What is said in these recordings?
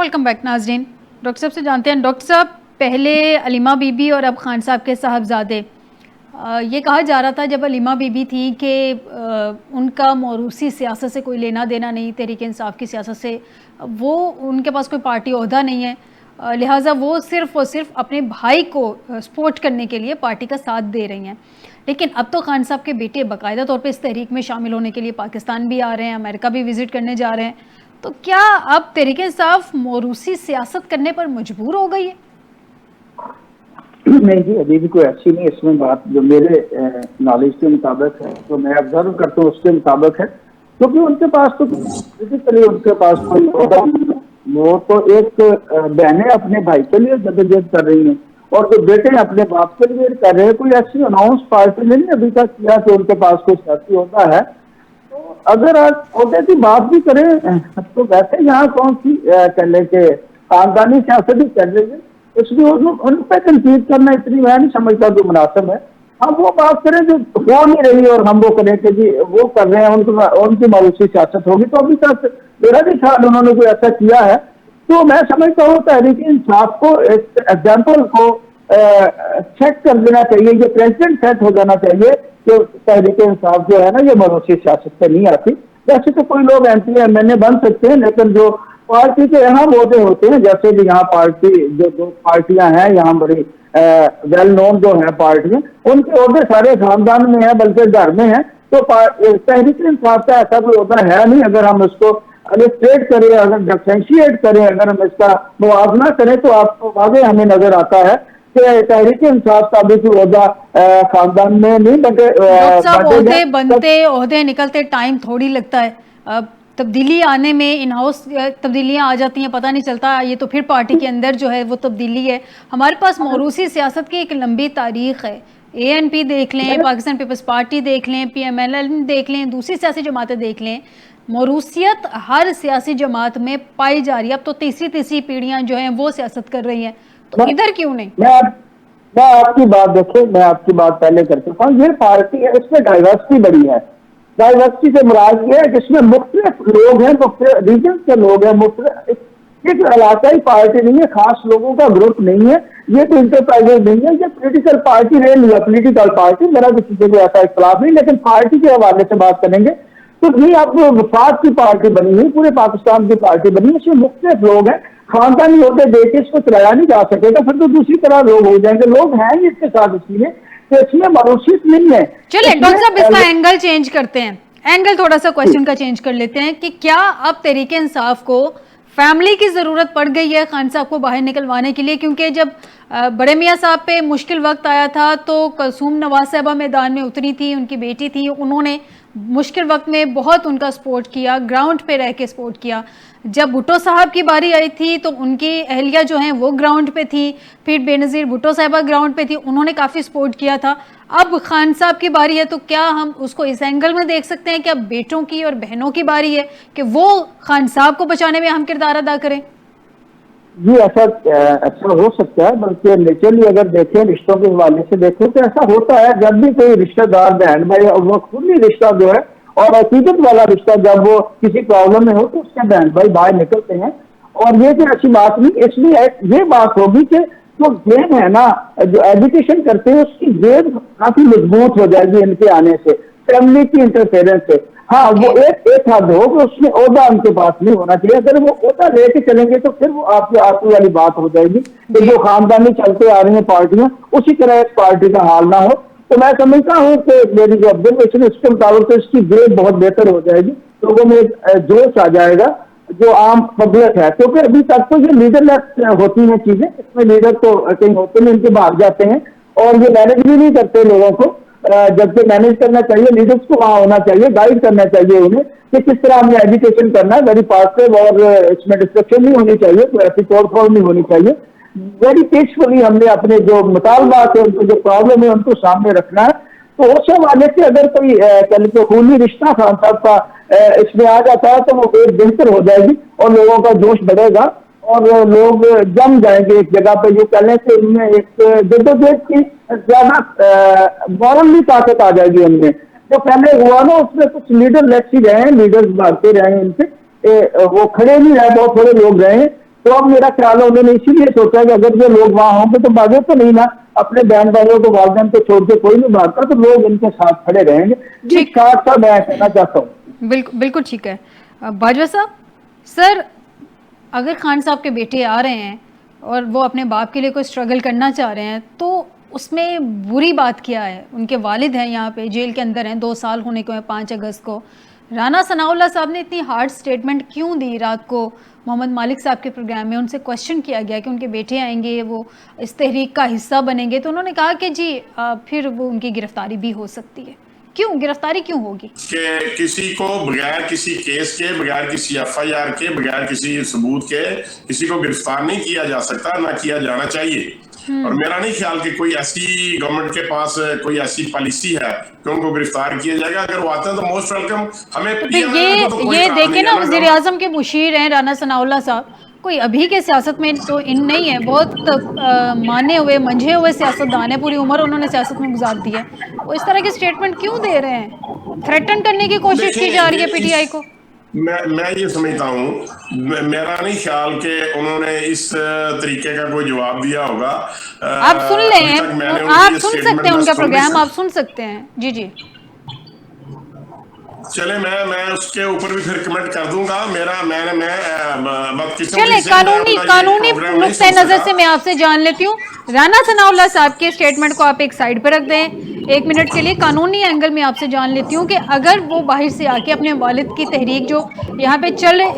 Welcome back नाजरीन। Doctor साहब से जानते हैं। डॉक्टर साहब, पहले अलीमा बीबी और अब खान साहब के साहबजादे, ये कहा जा रहा था जब अलीमा बीबी थी कि उनका मौरूसी सियासत से कोई लेना देना नहीं, तहरीक इंसाफ की सियासत से, वो उनके पास कोई पार्टी ओहदा नहीं है, लिहाजा वो सिर्फ़ और सिर्फ अपने भाई को सपोर्ट करने के लिए पार्टी का साथ दे रही हैं। लेकिन अब तो खान साहब के बेटे बाकायदा तौर पे इस तहरीक में शामिल होने के लिए पाकिस्तान भी आ रहे हैं, अमेरिका भी विज़िट करने जा रहे हैं। तो क्या अब तहरीक इंसाफ मौरूसी सियासत करने पर मजबूर हो गई है? नहीं जी, अभी भी कोई अच्छी नहीं इसमें बात। जो मेरे नॉलेज के मुताबिक है, जो मैं ऑब्जर्व करता हूँ उसके मुताबिक है, क्योंकि उनके पास तो फिजिकली उनके पास कोई होगा, वो तो एक बहनें अपने भाई के लिए जदोजहद कर रही हैं और जो बेटे अपने बाप के लिए कर रहे हैं। कोई ऐसी अनाउंस पार्टी ने अभी तक किया कि उनके पास कोई सियासी होता है। तो अगर आज होते की बात भी करें तो वैसे यहाँ कौन सी कहने के खानदानी सियासत भी कर रही है, इसलिए उन पर कंसीड करना इतनी मैं नहीं समझता जो मुनासिब है। हम वो बात करें जो हो नहीं रही और हम वो करें कि जी वो कर रहे हैं, उनकी मौरूसी सियासत होगी। तो अभी तक मेरा भी ख्याल उन्होंने कोई ऐसा किया है। तो मैं समझता हूँ तहरीक इंसाफ को एक एग्जाम्पल को सेट कर देना चाहिए, ये प्रेसिडेंट सेट हो जाना चाहिए कि तहरीक इंसाफ जो है ना ये मौरूसी सियासत से नहीं आती। वैसे तो कोई लोग MP MNA बन सकते हैं, लेकिन जो पार्टी के यहाँ वोटे होते हैं, जैसे भी यहाँ पार्टी जो दो पार्टियां हैं यहाँ बड़ी वेल नोन जो है पार्टियां, उनके ओहदे सारे खानदान में है, बल्कि घर में है। तो तहरीक इंसाफ का ऐसा कोई ओहदा है नहीं। अगर हम इसको अलिस्ट्रेट करें, अगर डिफरेंशिएट करें, अगर हम इसका मुआवजा करें तो आपको वादे हमें नजर आता है कि तहरीक इंसाफ का भी कोई ओहदा खानदान में नहीं बटे। ओहदे बनते ओहदे निकलते टाइम थोड़ी लगता है। अब तब्दीली आने में इन हाउस तब्दीलियां आ जाती हैं, पता नहीं चलता। ये तो फिर पार्टी के अंदर जो है वो तब्दीली है। हमारे पास मौरूसी सियासत की एक लंबी तारीख है। ANP देख लें, पाकिस्तान पीपल्स पार्टी देख लें, PMLN देख लें, दूसरी सियासी जमातें देख लें, मौरूसियत हर सियासी जमात में पाई जा रही है। अब तो तीसरी पीढ़ियां जो हैं वो सियासत कर रही हैं, तो इधर क्यों नहीं? मैं आपकी बात देखो, मैं आपकी बात पहले कर चुका हूँ। ये पार्टी है, इसमें डाइवर्सिटी बड़ी है। डाइवर्सिटी से मुराद ये है कि इसमें मुख्तलिफ लोग हैं, मुख्तलिफ रीजन के लोग हैं, एक इलाकाई पार्टी नहीं है, खास लोगों का ग्रुप नहीं है, ये तो इंटरप्राइजेज नहीं है, ये पॉलिटिकल पार्टी रह लिया, पॉलिटिकल पार्टी। मेरा किसी से भी ऐसा इख्तिलाफ नहीं, लेकिन पार्टी के हवाले से बात करेंगे तो ये अब वफाक की पार्टी बनी हुई, पूरे पाकिस्तान की पार्टी बनी है, इसमें मुख्तलिफ लोग हैं। खानदानी होते देके इसको चलाया नहीं जा सकेगा, फिर तो दूसरी तरह लोग हो जाएंगे। लोग हैं इसके साथ, इसलिए तो इसमें मौरूसियत नहीं है। चलिए डॉक्टर साहब, इसका एंगल चेंज करते हैं, एंगल थोड़ा सा क्वेश्चन का चेंज कर लेते हैं कि क्या अब तहरीक इंसाफ को फैमिली की ज़रूरत पड़ गई है खान साहब को बाहर निकलवाने के लिए? क्योंकि जब बड़े मियाँ साहब पे मुश्किल वक्त आया था तो कलसूम नवाज साहबा मैदान में उतरी थी, उनकी बेटी थी, उन्होंने मुश्किल वक्त में बहुत उनका सपोर्ट किया, ग्राउंड पे रह के सपोर्ट किया। जब भुट्टो साहब की बारी आई थी तो उनकी अहलिया जो हैं वो ग्राउंड पे थी, फिर बेनज़ीर भुट्टो साहबा ग्राउंड पे थी, उन्होंने काफ़ी सपोर्ट किया था। अब खान साहब की बारी है, तो क्या हम उसको इस एंगल में देख सकते हैं कि अब बेटों की और बहनों की बारी है कि वो खान साहब को बचाने में अहम किरदार अदा करें? जी, ऐसा हो सकता है। बल्कि नेचुरली अगर देखें, रिश्तों के हवाले से देखें तो ऐसा होता है जब भी कोई रिश्तेदार बहन भाई और वो खुद ही रिश्ता जो है और अकीदत वाला रिश्ता जब वो किसी प्रॉब्लम में हो तो उसके बहन भाई बाहर निकलते हैं। और ये कोई अच्छी बात नहीं, इसलिए ये बात होगी कि जो जेब है ना, जो एजुकेशन करते हैं उसकी जेब काफी मजबूत हो जाएगी इनके आने से, फैमिली की इंटरफेरेंस से। हाँ, वो एक हद हो कि उसमें ओहदा उनके पास नहीं होना चाहिए। अगर वो ओहदा लेके चलेंगे तो फिर वो आपकी आंसू वाली बात हो जाएगी कि जो खानदानी चलते आ रही हैं पार्टियां, उसी तरह इस पार्टी का हाल ना हो। तो मैं समझता हूँ कि मेरी जो ऑब्जर्वेशन इसके मुताबिक तो इसकी ग्रेड बहुत बेहतर हो जाएगी, लोगों में एक जोश आ जाएगा जो आम पब्लिक है। क्योंकि अभी तक तो ये लीडरलेस होती हैं चीजें, इसमें लीडर तो कहीं होते नहीं, इनके भाग जाते हैं और ये मैनेज भी नहीं करते लोगों को। जबकि मैनेज करना चाहिए, लीडर्स को वहाँ होना चाहिए, गाइड करना चाहिए उन्हें कि किस तरह हमने एजुकेशन करना है। वेरी पॉजिटिव और इसमें डिस्ट्रक्शन नहीं होनी चाहिए, कोई ऐसी तोड़फोड़ नहीं होनी चाहिए। वेरी पीसफुली हमने अपने जो मुतालबात है, उनको जो प्रॉब्लम है उनको सामने रखना है। तो उस हवाले से अगर कोई कल खूनी रिश्ता खान साहब का इसमें आ जाता है तो वो बेहतर हो जाएगी और लोगों का जोश बढ़ेगा और लोग जम जाएंगे एक जगह पे। जो कहने से उनमें एक जद्दोजहद की ज्यादा मॉरली ताकत आ जाएगी उनमें। जो पहले हुआ ना उसमें कुछ लीडर लेस ही रहे हैं, लीडर्स भागते रहे हैं इनसे, वो खड़े नहीं रहे, बहुत थोड़े लोग रहे हैं। तो अब मेरा ख्याल है उन्होंने इसीलिए सोचा कि अगर ये लोग वहां होंगे तो भागे तो नहीं ना, अपने बहन भाइयों को वालिदैन को छोड़ के कोई नहीं भागता, तो लोग इनके साथ खड़े रहेंगे। ये ठीक, शार्ट सा मैं कहना चाहता हूँ। बिल्कुल बिल्कुल ठीक है। बाजवा साहब, सर अगर खान साहब के बेटे आ रहे हैं और वो अपने बाप के लिए कोई स्ट्रगल करना चाह रहे हैं, तो उसमें बुरी बात क्या है? उनके वालिद हैं यहाँ पे, जेल के अंदर हैं, 2 साल होने को है 5 अगस्त को। राना सनाउल्लाह साहब ने इतनी हार्ड स्टेटमेंट क्यों दी? रात को मोहम्मद मालिक साहब के प्रोग्राम में उनसे क्वेश्चन किया गया कि उनके बेटे आएंगे, वो इस तहरीक का हिस्सा बनेंगे, तो उन्होंने कहा कि जी फिर वो उनकी गिरफ्तारी भी हो सकती है। क्यों गिरफ्तारी क्यों होगी? कि किसी को बगैर किसी केस के, बगैर किसी FIR के, बगैर किसी सबूत के किसी को गिरफ्तार नहीं किया जा सकता, ना किया जाना चाहिए। और मेरा नहीं ख्याल कि कोई ऐसी गवर्नमेंट के पास कोई ऐसी पॉलिसी है कि उनको गिरफ्तार किया जाएगा। अगर वो आते हैं तो मोस्ट वेलकम। हमें तो ये देखे ना, वजीर आजम के मुशीर हैं राना सनाउल्लाह साहब, कोई अभी के सियासत में तो इन नहीं है, बहुत माने हुए मंझे हुए सियासतदान है, पूरी उम्र उन्होंने सियासत में गुजार दी है। वो इस तरह की स्टेटमेंट क्यों दे रहे हैं? थ्रेटन करने की कोशिश की जा रही है PTI को। मैं ये समझता हूँ, मेरा नहीं ख्याल कि उन्होंने इस तरीके का कोई जवाब दिया होगा। आप सुन लें, आप सुन सकते हैं उनका प्रोग्राम, आप सुन सकते हैं। जी जी चले, मैं उसके ऊपर भी फिर कमेंट कर दूंगा। चले, कानूनी नुक्ते नजर से मैं आपसे जान लेती हूँ। राना सनाउल्लाह साहब के स्टेटमेंट को आप एक साइड पर रख दें 1 मिनट के लिए। कानूनी एंगल में आपसे जान लेती हूँ कि अगर वो बाहर से आके अपने वालिद की तहरीक जो यहाँ पे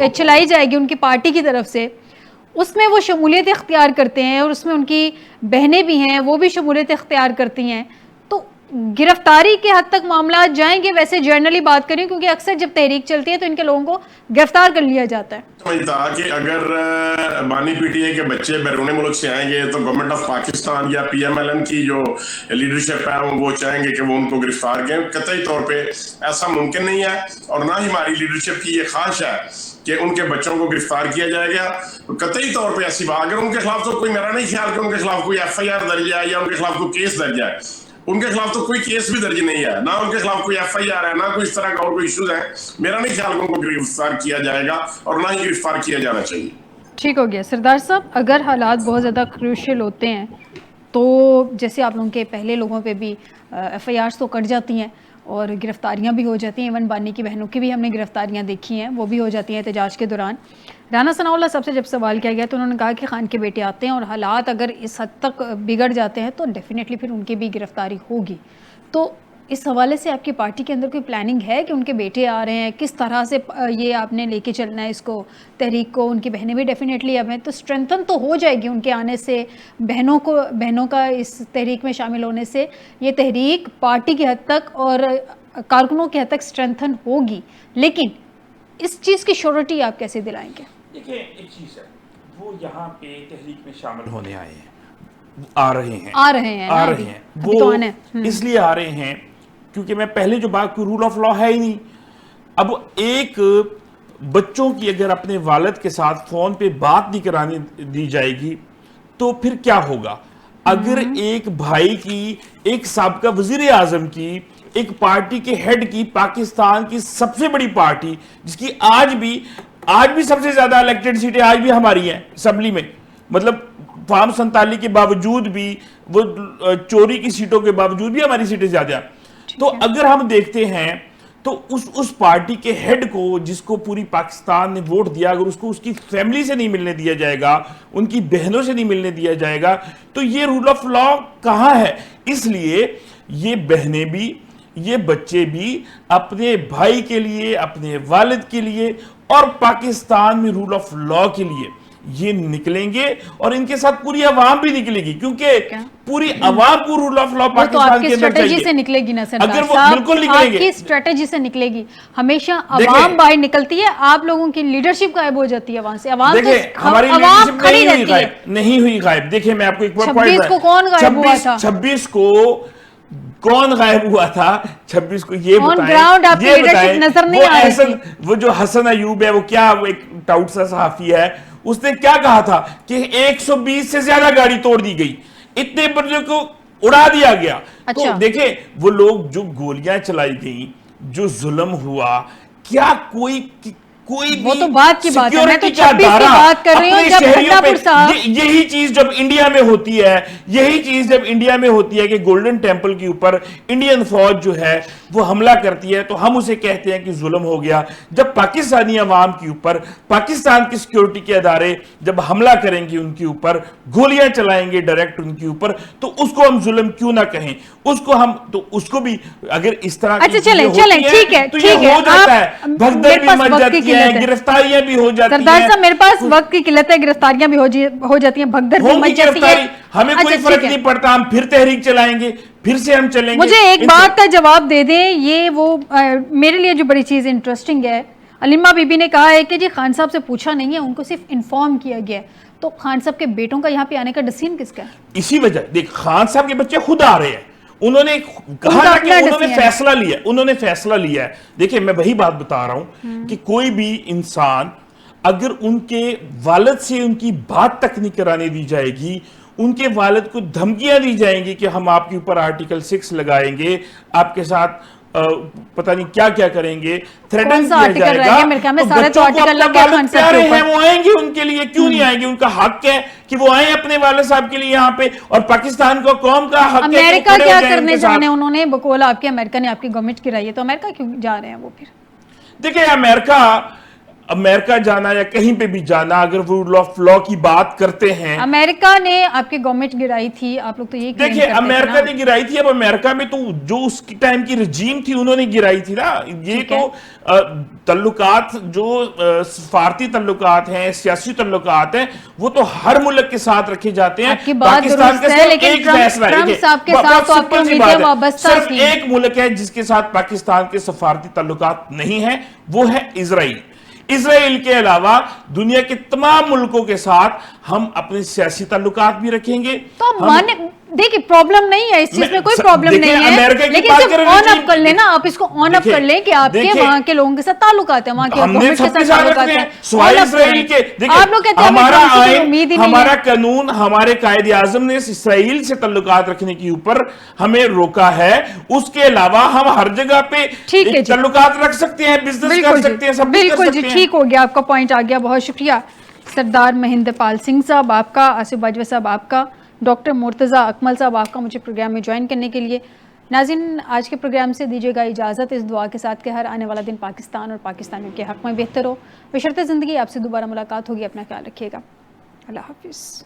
चलाई जाएगी उनकी पार्टी की तरफ से, उसमें वो शमूलियत इख्तियार करते हैं और उसमें उनकी बहनें भी हैं, वो भी शमूलियत इख्तियार करती हैं, तो गिरफ्तारी के हद तक मामला जाएंगे? वैसे जनरली बात करें, क्योंकि अक्सर जब तहरीक चलती है तो इनके लोगों को गिरफ्तार कर लिया जाता है। समझता कि अगर बानी PTI के बच्चे बैरून मुल्क से आएंगे तो गवर्नमेंट ऑफ पाकिस्तान या PMLN की जो लीडरशिप है वो चाहेंगे कि वो उनको गिरफ्तार करें। कतई तौर पे ऐसा मुमकिन नहीं है, और ना ही हमारी लीडरशिप की ये ख्वाहिश है कि उनके बच्चों को गिरफ्तार किया जाएगा। तो कतई तौर पे ऐसी बात, अगर उनके खिलाफ तो कोई, मेरा नहीं ख्याल कि उनके खिलाफ कोई FIR दर्ज है या उनके खिलाफ कोई केस दर्ज है। उनके खिलाफ तो कोई केस भी दर्ज नहीं है, ना उनके खिलाफ कोई FIR है, ना कोई इस तरह का और कोई इश्यूज है। मेरा नहीं ख्याल कि उनको गिरफ्तार किया जाएगा और ना ही गिरफ्तार किया जाना चाहिए। ठीक हो गया सरदार साहब। अगर हालात बहुत ज़्यादा क्रूशियल होते हैं तो जैसे आप लोगों के पहले लोगों पे भी FIRs तो कट जाती हैं और गिरफ्तारियां भी हो जाती हैं। इवन बानी की बहनों की भी हमने गिरफ्तारियां देखी हैं, वो भी हो जाती हैं एहतजाज के दौरान। राना सनाउल्लाह साहब से जब सवाल किया गया तो उन्होंने कहा कि खान के बेटे आते हैं और हालात अगर इस हद तक बिगड़ जाते हैं तो डेफिनेटली फिर उनकी भी गिरफ्तारी होगी। तो इस हवाले से आपकी पार्टी के अंदर कोई प्लानिंग है कि उनके बेटे आ रहे हैं, किस तरह से ये आपने लेके चलना है इसको, तहरीक को? उनकी बहनें भी डेफिनेटली अब हैं, तो स्ट्रेंथन तो हो जाएगी उनके आने से, बहनों का इस तहरीक में शामिल होने से ये तहरीक पार्टी की हद तक और कारकुनों की हद तक स्ट्रेंथन होगी। लेकिन इस चीज़ की श्योरिटी आप कैसे दिलाएंगे? देखिए, एक चीज़ है, वो यहाँ पे तहरीक में शामिल होने आए हैं, आ रहे हैं वो तो इसलिए आ रहे हैं क्योंकि मैं पहले जो बात की, रूल ऑफ लॉ है ही नहीं। अब एक बच्चों की अगर अपने वालिद के साथ फोन पे बात नहीं कराने दी जाएगी तो फिर क्या होगा? अगर एक भाई की, एक साबका वजीर आजम की, एक पार्टी के हेड की, पाकिस्तान की सबसे बड़ी पार्टी जिसकी आज भी सबसे ज्यादा इलेक्टेड सीटें आज भी हमारी हैं असेंबली में, मतलब फार्म 47 के बावजूद भी, वो चोरी की सीटों के बावजूद भी हमारी सीटें ज्यादा। तो अगर हम देखते हैं तो उस पार्टी के हेड को, जिसको पूरी पाकिस्तान ने वोट दिया, अगर उसको उसकी फैमिली से नहीं मिलने दिया जाएगा, उनकी बहनों से नहीं मिलने दिया जाएगा, तो ये रूल ऑफ लॉ कहां है? इसलिए ये बहनें भी, ये बच्चे भी अपने भाई के लिए, अपने वालिद के लिए और पाकिस्तान में रूल ऑफ लॉ के लिए ये निकलेंगे, और इनके साथ पूरी अवाम भी निकलेगी, क्योंकि पूरी अवाम को रूल ऑफ लॉ पाकिस्तान के अंदर चाहिए। से निकलेगी ना सरदार अगर वो साहब, बिल्कुल निकलेंगे, आपकी स्ट्रेटेजी से निकलेगी। हमेशा अवाम बाहर निकलती है, आप लोगों की लीडरशिप गायब हो जाती है वहां से। अवाम देखिए, हमारी लीडरशिप नहीं हुई गायब। देखिए, मैं आपको एक पॉइंट, 26 को कौन गायब हुआ था? 26 को कौन गायब हुआ था? 26 को ये बताएं, नजर नहीं आ रही थी। वो जो हसन अयूब है, वो क्या, वो एक टाउट सा सहाफी है, उसने क्या कहा था कि 120 से ज्यादा गाड़ी तोड़ दी गई, इतने बच्चों को उड़ा दिया गया। अच्छा। तो देखें, वो लोग, जो गोलियां चलाई गई, जो जुल्म हुआ, क्या कोई वो भी तो बात की बात है, मैं तो सिक्योरिटी का 26 की दायरा बात कर रही हूँ अपने जब शहरियों भंडापुर पे- साहब यही चीज जब इंडिया में होती है, यही चीज जब इंडिया में होती है कि गोल्डन टेम्पल के ऊपर इंडियन फौज जो है वो हमला करती है तो हम उसे कहते हैं कि जुल्म हो गया। जब पाकिस्तानी अवाम के ऊपर पाकिस्तान की सिक्योरिटी के अदारे जब हमला करेंगे, उनके ऊपर गोलियां चलाएंगे डायरेक्ट उनके ऊपर, तो उसको हम जुल्म क्यों ना कहें, उसको हम तो उसको भी अगर इस तरह की अच्छा, चीजें चलें, होती चलें, हैं, ठीक है, तो ये ठीक है। हो जाता है, आप- भगदड़ मेरे भी पास मच वक्त की जाती किल्लत है, है। गिरफ्तारियां भी हो जाती सरदार हैं। साहब, मेरे पास वक्त की किल्लत है, गिरफ्तारियां भी हो जाती हैं, भगदड़ भी होंगी मच जाती है। गिरफ्तारी, हमें अच्छा, कोई ठीक फर्क है। नहीं पड़ता, हम फिर तहरीक चलाएंगे, फिर से हम चलेंगे। मुझे एक इन- बात का जवाब दे दें, ये वो मेरे लिए जो बड़ी चीज़ इंटरेस्टिंग है, अलीमा बीबी ने कहा है कि जी खान साहब से पूछा नहीं है, उनको सिर्फ इन्फॉर्म किया गया है। तो खान साहब के बेटों का यहाँ पे आने का डिसीजन किसका है? इसी वजह देख, खान साहब के बच्चे खुद आ रहे हैं, उन्होंने कहा उनका ना कि अपना उन्होंने decision फैसला लिया, उन्होंने फैसला लिया है। देखिए मैं वही बात बता रहा हूं कि कोई भी इंसान अगर उनके वालिद से उनकी बात तक नहीं कराने दी जाएगी, उनके वालिद को धमकियां दी जाएंगी कि हम आपके ऊपर आर्टिकल 6 लगाएंगे, आपके साथ पता नहीं क्या क्या करेंगे, थ्रेटन कौन सा किया आर्टिकल जाएगा, रहेगा? मेरे ख्याल में तो सारे तो बच्चों को आर्टिकल अपना लग गए वालिद खान साहब प्यारे के हैं, ऊपर। वो आएंगे उनके लिए, क्यों नहीं आएंगे? उनका हक है कि वो आए अपने वाले साहब के लिए यहाँ पे, और पाकिस्तान को कौम का हक है कि वो अमेरिका खड़े हो क्या जाएं करने उनके साथ। जाने उन्होंने? बकौल आपके अमेरिका ने आपकी गवर्नमेंट गिराई है, तो अमेरिका क्यों जा रहे हैं वो फिर? देखिए अमेरिका जाना या कहीं पे भी जाना, अगर वो रूल ऑफ लॉ की बात करते हैं, अमेरिका ने आपकी गवर्नमेंट गिराई थी, आप लोग तो यही claim देखिए करते थे अमेरिका ना। ने गिराई थी। अब अमेरिका में तो जो उसकी टाइम की रजीम थी उन्होंने गिराई थी ना। ये ठीक तो है। तल्लुकात जो सफारती तल्लुकात हैं, सियासी तल्लुकात हैं, वो तो हर मुल्क के साथ रखे जाते हैं। आपकी बात पाकिस्तान दुरुस्त के है, सिर्फ लेकिन एक ट्रंप- फैसला है, ट्रंप देखिए, साहब के बहुत साथ तो आपकी सिंपल सी उम्मीदें बात है। वाबस्ता सिर्फ थी। एक मुल्क है जिसके साथ पाकिस्तान के सफारती तल्लुकात नहीं है, वो है इजराइल। इजराइल के अलावा दुनिया के तमाम मुल्कों के साथ हम अपने सियासी ताल्लुकात भी रखेंगे। तो आप हम- माने, देखिए प्रॉब्लम नहीं है इस चीज में, कोई प्रॉब्लम देखिए, नहीं है, अमेरिका की लेकिन बात सिर्फ करें ऑन regime- अप कर लेना, आप इसको ऑन अप देखिए, कर लें कि आपके देखिए, वहां के लोगों के साथ ताल्लुकात है, वहां के हमने गवर्नमेंट के सबके साथ साथ ताल्लुकात रखते है, हैं सिवाय on up इसराइल करें। के। देखिए, आप लोग कहते हैं हमें हमारा ट्रंप से कोई आइन, उम्मीद ही नहीं हमारा है। कानून, हमारे कायदे आजम ने इसराइल से ताल्लुकात रखने के ऊपर हमें रोका है। उसके अलावा हम हर जगह पे ठीक है जी। ताल्लुकात रख सकते हैं, बिजनेस कर बिल्कुल सकते हैं, जी, सब कुछ कर बिल्कुल जी, सकते हैं। ठीक हो गया, आपका पॉइंट आ गया, बहुत शुक्रिया। सरदार महेंद्र पाल सिंह साहब आपका, आसिफ बाजवा साहब आपका, डॉक्टर मुर्तज़ा अकमल साहब आपका मुझे प्रोग्राम में ज्वाइन करने के लिए। नाज़रीन, आज के प्रोग्राम से दीजिएगा इजाज़त, इस दुआ के साथ कि हर आने वाला दिन पाकिस्तान और पाकिस्तानियों के हक़ में बेहतर हो। बशर्ते ज़िंदगी, आपसे दोबारा मुलाकात होगी, अपना ख्याल रखिएगा। अल्लाह हाफिज़।